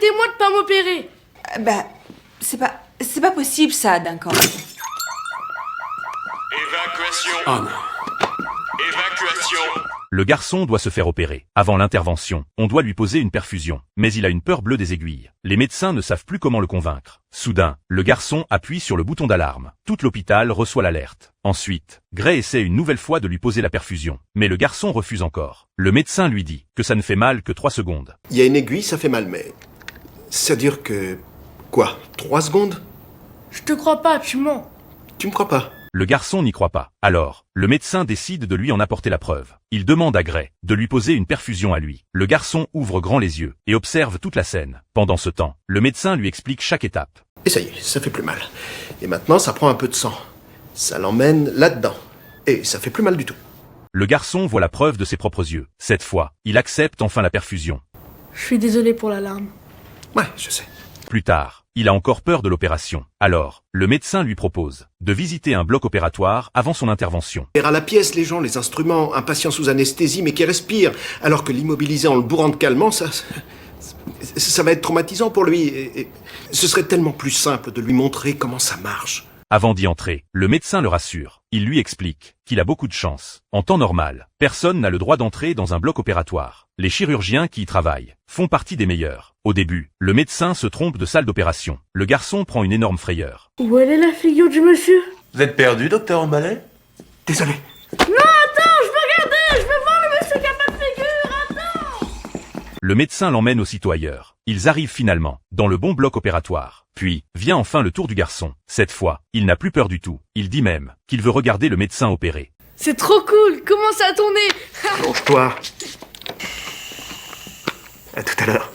promettez-moi de pas m'opérer. C'est pas possible ça, Duncan. Évacuation. Oh non. Évacuation. Le garçon doit se faire opérer. Avant l'intervention, on doit lui poser une perfusion. Mais il a une peur bleue des aiguilles. Les médecins ne savent plus comment le convaincre. Soudain, le garçon appuie sur le bouton d'alarme. Tout l'hôpital reçoit l'alerte. Ensuite, Gray essaie une nouvelle fois de lui poser la perfusion. Mais le garçon refuse encore. Le médecin lui dit que ça ne fait mal que 3 secondes. Il y a une aiguille, ça fait mal, mais... Ça dure que... Quoi, 3 secondes? Je te crois pas, tu mens. Tu me crois pas? Le garçon n'y croit pas. Alors, le médecin décide de lui en apporter la preuve. Il demande à Gray de lui poser une perfusion à lui. Le garçon ouvre grand les yeux et observe toute la scène. Pendant ce temps, le médecin lui explique chaque étape. Et ça y est, ça fait plus mal. Et maintenant, ça prend un peu de sang. Ça l'emmène là-dedans. Et ça fait plus mal du tout. Le garçon voit la preuve de ses propres yeux. Cette fois, il accepte enfin la perfusion. Je suis désolé pour l'alarme. Ouais, je sais. Plus tard, il a encore peur de l'opération. Alors, le médecin lui propose de visiter un bloc opératoire avant son intervention. À la pièce, les gens, les instruments, un patient sous anesthésie mais qui respire, alors que l'immobiliser en le bourrant de calmant, ça va être traumatisant pour lui. Et ce serait tellement plus simple de lui montrer comment ça marche. Avant d'y entrer, le médecin le rassure. Il lui explique qu'il a beaucoup de chance. En temps normal, personne n'a le droit d'entrer dans un bloc opératoire. Les chirurgiens qui y travaillent font partie des meilleurs. Au début, le médecin se trompe de salle d'opération. Le garçon prend une énorme frayeur. Où elle est la figure du monsieur? Vous êtes perdu, docteur O'Malley? Désolé. Non, attends, je veux regarder, je veux voir le monsieur qui a pas de figure, attends. Le médecin l'emmène aussitôt ailleurs. Ils arrivent finalement dans le bon bloc opératoire. Puis, vient enfin le tour du garçon. Cette fois, il n'a plus peur du tout. Il dit même qu'il veut regarder le médecin opérer. C'est trop cool, comment ça a tourné? Plonge-toi. À tout à l'heure.